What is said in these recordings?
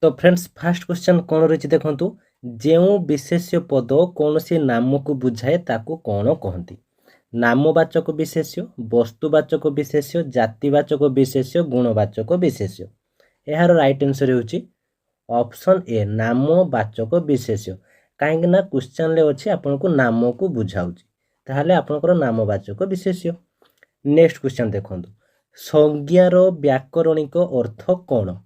तो friends fast question कौन रही देखु जो विशेष्य पद कौन सी नाम को बुझाए ताकू कौन कहती नामवाचक विशेष्य वस्तुवाचक विशेष्य जातिवाचक विशेष्य गुणवाचक विशेष्य यार राइट आंसर होची ऑप्शन ए नामवाचक विशेष्य कहीं क्वेश्चन अच्छे आपन को नाम को बुझाऊँगी ताहले आपनकर नामवाचक विशेष्य। नेक्स्ट क्वेश्चन देखो संज्ञार व्याकरणिक अर्थ कौन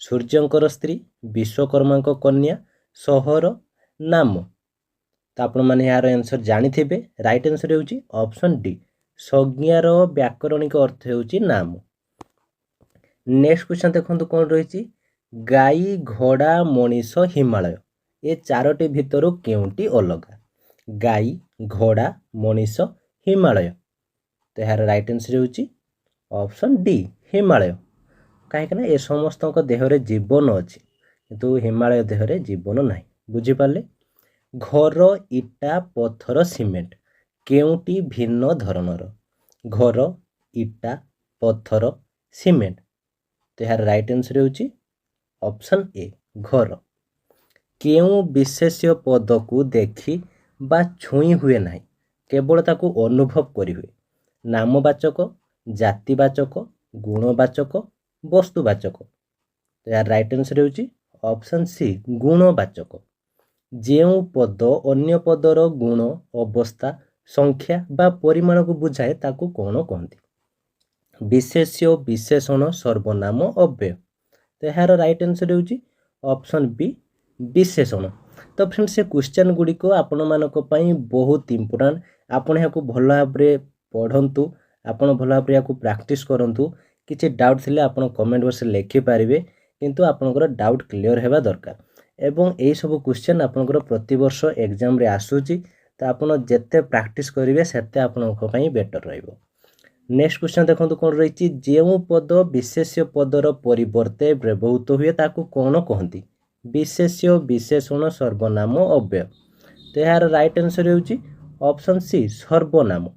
सूर्यंकर स्त्री विश्वकर्मा कन्या सहर नाम तो आपण मैंने यार आंसर जानी राइट आंसर होची ऑप्शन डी संज्ञार व्याकरणिक अर्थ होची नाम। नेक्स्ट क्वेश्चन देखो कौन रही गाई घोड़ा मनीष हिमालय ये चारोटी भितर केउंटी अलगा गाई घोड़ा मनीष हिमालय तो यार राइट आंसर होची ऑप्शन डी हिमालय कहीं ए समस्त देहरे जीवन अच्छी किंतु हिमालय देहरे जीवन ना बुझीपारे। घर इटा पत्थर सीमेंट केउंटी भिन्न धरणर घर इटा पत्थर सीमेंट तो यार राइट आंसर होची ऑप्शन ए घर। केउ विशेष्य पद को देखी बा छुई हुए ना केवल ताकू अनुभव करी हुए नामवाचक जातिवाचक गुणवाचक वस्तुवाचक तो यार राइट आंसर होची ऑप्शन सी गुणवाचक। जो पद अन्य पदर गुण अवस्था संख्या बा परिमाण को बुझाए ताकू कौन कहती विशेष्य विशेषण सर्वनाम अव्यय तो यार राइट आंसर होची ऑप्शन बी विशेषण। तो फ्रेंड्स से क्वेश्चन गुड़िक आपण मानक पई बहुत इंपोर्टेंट आपण याकू भल भाव पढ़ंतु आपण भल भाव याकू प्रैक्टिस करंतु किसी डाउट थिले आपण कमेंट बॉक्स में लिखि पारिबे किंतु आपनकर डाउट क्लियर हेबा दरकार एवं यही सब क्वेश्चन आपनकर प्रति वर्ष एग्जाम रे आसुची तो आपण जेते प्रैक्टिस करिवे सेते आपनक पई बेटर रहइबो। नेक्स्ट क्वेश्चन देखंतु कोन रहिछि जेउ पद विशेष्य पदर परिवर्ते व्यवहृत हुए ताकू कोन कहंती विशेष्य विशेषण सर्वनाम अव्यय तो यार राइट आंसर होची ऑप्शन सी सर्वनाम।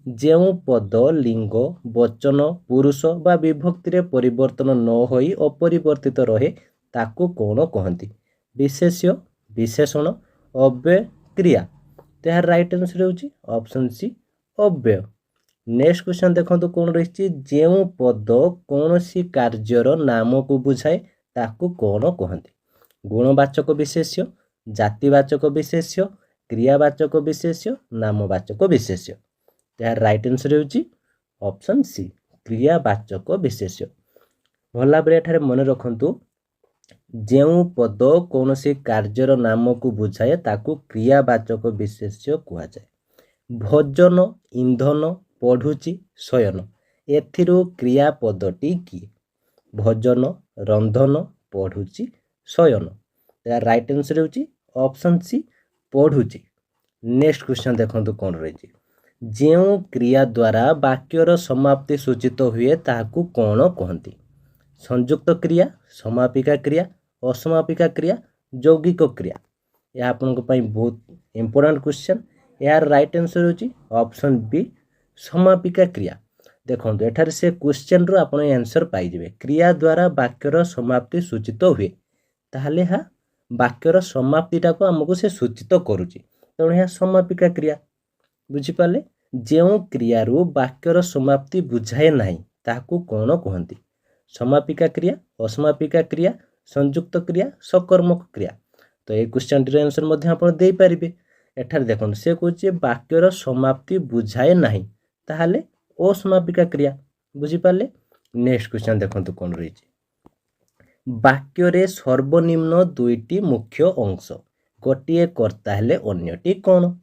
जो पद लिंग वचन पुरुष बा विभक्ति रे परिवर्तन न होई अपरिवर्तित रहे ताकू कौन कहती विशेष्य विशेषण अव्यय क्रिया तो यार राइट आंसर होची ऑप्शन सी अव्यय। नेक्स्ट क्वेश्चन देखो कौन रही जो पद कौन सी कार्यर नाम को बुझाए ताकू कौन कहती गुणवाचक विशेष्य जातिवाचक विशेष्य क्रियावाचक विशेष्य नामवाचक विशेष्य तो यार राइट आंसर होची ऑप्शन सी क्रियावाचक विशेष्य। भला भाव एठारे मन रखंतु जो पद कौन सी कार्यर नाम को बुझाए ताकू क्रियावाचक विशेष्य कहा जाए भोजन इंधन पढ़ुची शयन एथिरु क्रियापदटी किए भोजन रंधन पढ़ुची शयन यार राइट आंसर होची ऑप्शन सी पढ़ुची। नेक्स्ट क्वेश्चन देखंतु कौन रही जो क्रिया द्वारा वाक्यर समाप्ति सूचित हुए ताकू कौन कहती संयुक्त क्रिया समापिका क्रिया असमापिका क्रिया यौगिक क्रिया यह आपन बहुत इंपोर्टेंट क्वेश्चन यार राइट आंसर होची ऑप्शन बी समापिका क्रिया। देखो एठारे से क्वेश्चन रो आपण आंसर पाइबे क्रिया द्वारा वाक्यर समाप्ति सूचित हुए ताहले हा वाक्यर समाप्तिटा को हमको से सूचित करूची तेणु यह समापिका क्रिया बुझीपारे। जो क्रिया वाक्यर समाप्ति बुझाए नहीं ताकू कौन कहती समापिका क्रिया असमापिका क्रिया संयुक्त क्रिया सकर्मक क्रिया तो ये क्वेश्चन टी आंसर मध्य आपण दे पारिबे। एठार देखो से कहूँ वाक्यर समाप्ति बुझाए नहीं ताहले असमापिका क्रिया बुझीपारे। नेक्स्ट क्वेश्चन देखो कौन रही वाक्य सर्वनिम्न दुईटी मुख्य अंश गोटे कर्ता हेले अन्यटी कौन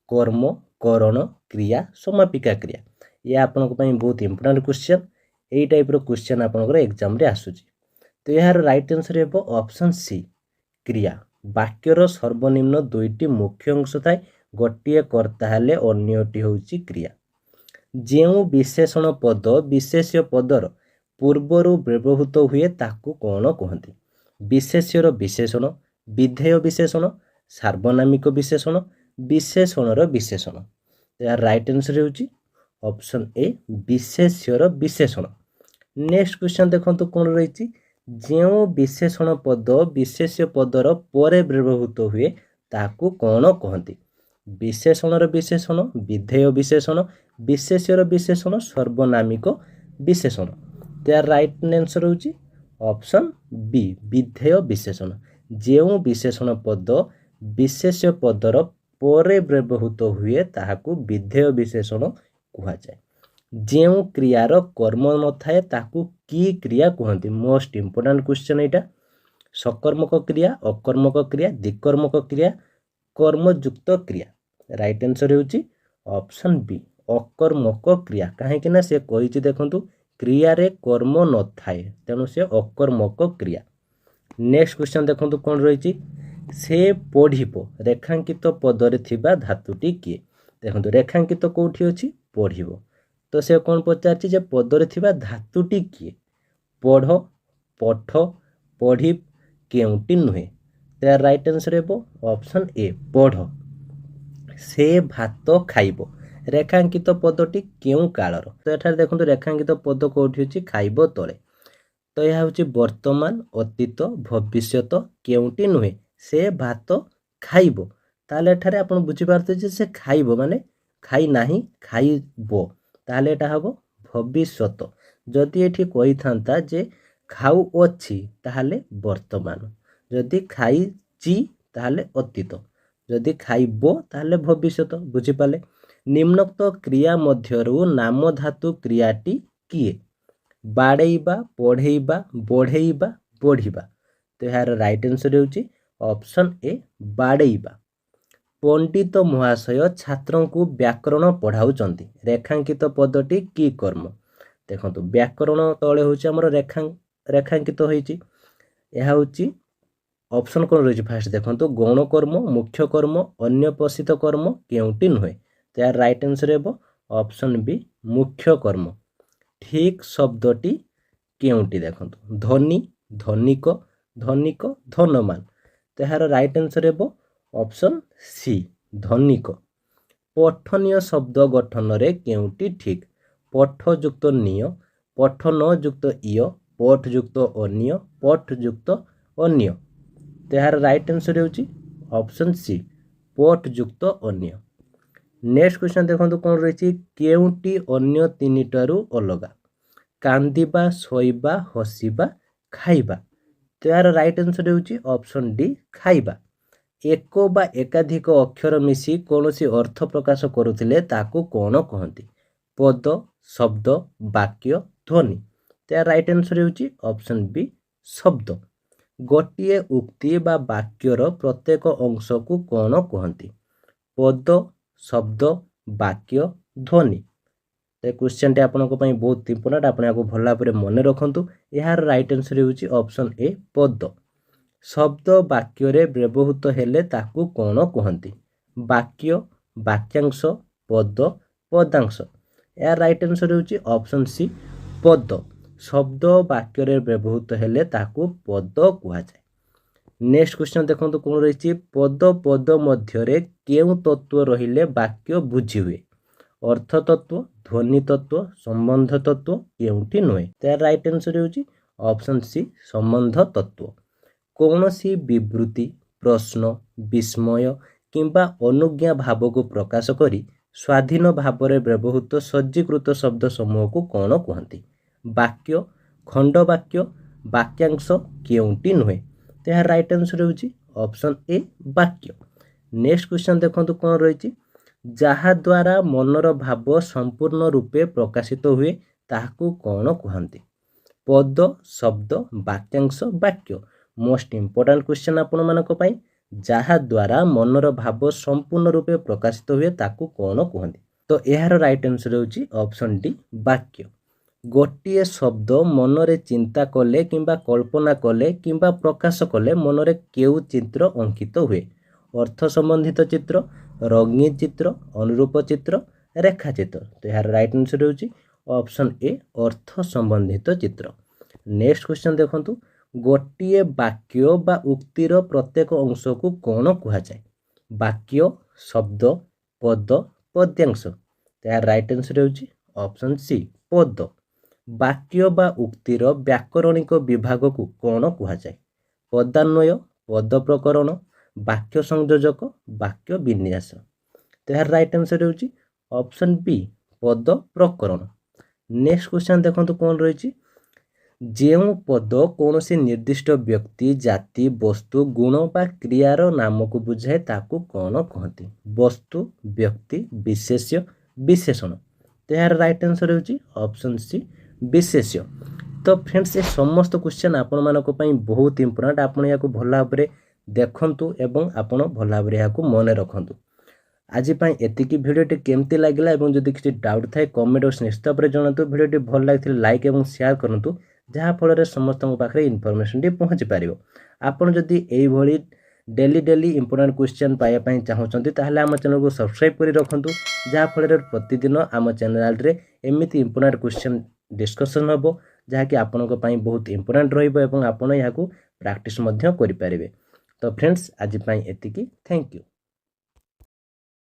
कर्म करण क्रिया समापिका क्रिया ये आपन बहुत इंपोर्टेंट क्वेश्चन यही टाइप क्वेश्चन आपनकर एग्जाम रे आसुची तो यार राइट आंसर हे ऑप्शन सी क्रिया वाक्यर सर्वनिम्न दुईटी मुख्य अंश थाए गोटे कर्ता हेले अन्यटी होची क्रिया। जो विशेषण पद विशेष्य पदर पूर्वर व्यवहृत हुए ताकू कौन कहती विशेष्यर विशेषण विधेय विशेषण सार्वनामिक विशेषण विशेषणर विशेषण यार राइट आंसर होची ऑप्शन ए विशेष्यर विशेषण। नेक्स्ट क्वेश्चन देखो कौन रही ଯେଉଁ ବିଶେଷଣ ପଦ ବିଶେଷ୍ୟ ପଦର ପରେ ବ୍ୟବହୃତ ହୁଏ ତାକୁ କ'ଣ କହନ୍ତି? ବିଶେଷଣର ବିଶେଷଣ, ବିଧେୟ ବିଶେଷଣ, ବିଶେଷ୍ୟର ବିଶେଷଣ, ସର୍ବନାମିକ ବିଶେଷଣ। ତାର ରାଇଟ୍ ଆନ୍ସର ହେଉଛି ଅପସନ୍ ବି, ବିଧେୟ ବିଶେଷଣ। ଯେଉଁ ବିଶେଷଣ ପଦ ବିଶେଷ୍ୟ ପଦର ପରେ ବ୍ୟବହୃତ ହୁଏ ତାହାକୁ ବିଧେୟ ବିଶେଷଣ କୁହାଯାଏ। ଯେଉଁ କ୍ରିୟାର କର୍ମ ନଥାଏ ତାକୁ କି କ୍ରିୟା କୁହନ୍ତି? ମୋଷ୍ଟ ଇମ୍ପୋର୍ଟାଣ୍ଟ କ୍ୱେଶ୍ଚନ୍ ଏଇଟା। सकर्मक क्रिया, अकर्मक क्रिया, द्विकर्मक क्रिया, कर्मयुक्त क्रिया। राइट आंसर होची ऑप्शन बी, अकर्मक क्रिया। कहीं से कही देखु क्रिया रे कर्म न थाए तेणु से अकर्मक क्रिया। नेक्स्ट क्वेश्चन देखु कौन रही, से पढ़िबो रेखांकित पदरे थिबा धातुटी किए? देखो रेखांकित कौटी अच्छी? पढ़िबो। तो से कौन पचार जे पदरे थिबा धातुटी किए? पढ़, पठ, पढ़ी, केउटी नुहे। तार राइट आंसर हे ऑप्शन ए, पढ़। से भात खाइब, रेखांकित पदटी केउ कालर? तो एठार देखो रेखांकित पद कौटी अच्छी? खाइब तले। तो यह हूँ वर्तमान, अतीत, भविष्यत, केउटी नुहे, से भात खाइब। ताले एठारे आपण बुझी पारते जे से खाइब माने खाई नाही खाइब, ताले एटा हबो भविष्यत। जदि एठी कही थांता जे खाऊ अछि ताहले वर्तमान, जदि खाइची ताहले अतीत, जदि खाइबो ताहले भविष्यत। बुझी पाले? निम्नोक्त क्रिया मध्यरु नाम धातु क्रियाटी किए? बाड़ेइबा, पढ़ेइबा, बढ़ेइबा, बढ़िबा। तो यार राइट आंसर होची ऑप्शन ए, बाड़ेइबा। पंडित महाशय छात्रों को व्याकरण पढ़ाउचंती, रेखांकित पदटी की कर्म? देखो व्याकरण तले होची हमर रेखांकित होईची। यह होची ऑप्शन कौन रही? फास्ट देखो गौण कर्म, मुख्य कर्म, अन्य पोषित कर्म, केउटी नुहे। तो यार राइट आंसर हे ऑप्शन बी, मुख्य कर्म। ठीक शब्दटी केउटी? देखो धनी, धनिक, धनिक, धनमान। तो यार राइट आंसर हे ऑप्शन सी, धनिक। पठनीय शब्द गठन रे केउटी ठीक? पठ युक्त निय, पठन युक्त इय, पठ युक्त अन्य, पठ युक्त अन्य। तो यार राइट आंसर होची ऑप्शन सी, पठ युक्त अन्य। नेक्स्ट क्वेश्चन देखो कौन रही, केउटी अन्य तीनिटारू अलगा? कांदिबा, सोइबा, हसिबा, खाइबा। तो यार राइट आंसर होची ऑप्शन डी, खाइबा। एक बा एकाधिक अक्षर मिसी कौनसी अर्थ प्रकाश करुथिले ताकू कौन कहती? पद, शब्द, वाक्य, ध्वनि। तो यार राइट आंसर होची ऑप्शन बी, शब्द। गोटिए उक्ति बा वाक्यर प्रत्येक अंश को कौन कहती? पद, शब्द, वाक्य, ध्वनि। तो क्वेश्चन टी आपनको पई बहुत इंपोर्टेंट, आपण याको भला भाबरे मने रखंतु। यार राइट आंसर होची ऑप्शन ए, पद। शब्द वाक्य रे व्यवहृत हेले ताकू कौन कहती? वाक्य, वाक्यांश, पद, पदांश। यार राइट आंसर होची ऑप्शन सी, पद। शब्द वाक्य रे व्यवहृत हेले ताकू पद कहा जाए। नेक्स्ट क्वेश्चन देखो कौन रही, पद पद मध्य रे केउ तत्व रहिले वाक्य बुझी हुए? अर्थ तत्व, ध्वनि तत्व, संबंध तत्व, केउटी नुहे। तो राइट आंसर होची ऑप्शन सी, संबंध तत्व। कौनसी विवृत्ति, प्रश्न, विस्मय किंबा अनुज्ञा भाव को प्रकाश करी स्वाधीन भाव रे व्यवहृत सज्जीकृत शब्द समूह को कौन कहती? वाक्य, खंड वाक्य, वाक्यांश, केउटी नुहे। तो यार राइट आंसर होची ऑप्शन ए, वाक्य। नेक्स्ट क्वेश्चन देखो कौन रही, जहा द्वारा मनर भाव संपूर्ण रूपे प्रकाशित हुए ताहाकू कौन कहती? पद, शब्द, वाक्यांश, वाक्य। मोस्ट इंपोर्टेंट क्वेश्चन आपण मानक पई, जहा द्वारा मनर भाव संपूर्ण रूपे प्रकाशित हुए ताकू कौन कहती? तो यार राइट आंसर होची ऑप्शन डी, वाक्य। गोटिए शब्द मनरे चिंता कले किंबा कल्पना कले किंबा प्रकाश कले मनरे केउ चित्र अंकित हुए? अर्थ संबंधित चित्र, रंगीन चित्र, अनुरूप चित्र, रेखा चित्र। तो यार राइट आंसर होची ऑप्शन ए, अर्थ संबंधित चित्र। नेक्स्ट क्वेश्चन देखंतु, गोटिए वाक्य बा उक्तिर प्रत्येक अंश को कौन कहा जाए? वाक्य, शब्द, पद, पद्यांश। तो यार राइट आंसर होची ऑप्शन सी, पद। ବାକ୍ୟ ବା ଉକ୍ତିର ବ୍ୟାକରଣିକ ବିଭାଗକୁ କ'ଣ କୁହାଯାଏ? ପଦାନ୍ୱୟ, ପଦ ପ୍ରକରଣ, ବାକ୍ୟ ସଂଯୋଜକ, ବାକ୍ୟ ବିନ୍ୟାସ। ତ ଏହାର ରାଇଟ୍ ଆନ୍ସର ହେଉଛି ଅପସନ୍ ବି ପଦ ପ୍ରକରଣ। ନେକ୍ସଟ କ୍ୱେଶ୍ଚନ୍ ଦେଖନ୍ତୁ କ'ଣ ରହିଛି। ଯେଉଁ ପଦ କୌଣସି ନିର୍ଦ୍ଦିଷ୍ଟ ବ୍ୟକ୍ତି, ଜାତି, ବସ୍ତୁ, ଗୁଣ ବା କ୍ରିୟାର ନାମକୁ ବୁଝାଏ ତାକୁ କ'ଣ କହନ୍ତି? ବସ୍ତୁ, ବ୍ୟକ୍ତି, ବିଶେଷ୍ୟ, ବିଶେଷଣ। ତ ଏହାର ରାଇଟ୍ ଆନ୍ସର ହେଉଛି ଅପସନ୍ ସି ବିଶେଷ୍ୟ। ତ ଫ୍ରେଣ୍ଡସ୍ ଏ ସମସ୍ତ କ୍ୱେଶ୍ଚନ୍ ଆପଣମାନଙ୍କ ପାଇଁ ବହୁତ ଇମ୍ପୋର୍ଟାଣ୍ଟ। ଆପଣ ଏହାକୁ ଭଲ ଭାବରେ ଦେଖନ୍ତୁ ଏବଂ ଆପଣ ଭଲ ଭାବରେ ଏହାକୁ ମନେ ରଖନ୍ତୁ। ଆଜି ପାଇଁ ଏତିକି। ଭିଡ଼ିଓଟି କେମିତି ଲାଗିଲା ଏବଂ ଯଦି କିଛି ଡାଉଟ୍ ଥାଏ କମେଣ୍ଟ ବକ୍ସ ନିଶ୍ଚିତ ଭାବରେ ଜଣାନ୍ତୁ। ଭିଡ଼ିଓଟି ଭଲ ଲାଗିଥିଲେ ଲାଇକ୍ ଏବଂ ସେୟାର କରନ୍ତୁ, ଯାହାଫଳରେ ସମସ୍ତଙ୍କ ପାଖରେ ଇନଫର୍ମେସନ୍ଟି ପହଞ୍ଚି ପାରିବ। ଆପଣ ଯଦି ଏଇଭଳି ଡେଲି ଇମ୍ପୋର୍ଟାଣ୍ଟ କ୍ୱେଶ୍ଚନ୍ ପାଇବା ପାଇଁ ଚାହୁଁଛନ୍ତି ତାହେଲେ ଆମ ଚ୍ୟାନେଲକୁ ସବସ୍କ୍ରାଇବ୍ କରି ରଖନ୍ତୁ, ଯାହାଫଳରେ ପ୍ରତିଦିନ ଆମ ଚ୍ୟାନେଲରେ ଏମିତି ଇମ୍ପୋର୍ଟାଣ୍ଟ କ୍ୱେଶ୍ଚନ୍ ଡିସ୍କସନ୍ ହେବ, ଯାହାକି ଆପଣଙ୍କ ପାଇଁ ବହୁତ ଇମ୍ପୋର୍ଟାଣ୍ଟ ରହିବ ଏବଂ ଆପଣ ଏହାକୁ ପ୍ରାକ୍ଟିସ୍ ମଧ୍ୟ କରିପାରିବେ। ତ ଫ୍ରେଣ୍ଡସ୍ ଆଜି ପାଇଁ ଏତିକି। Thank you.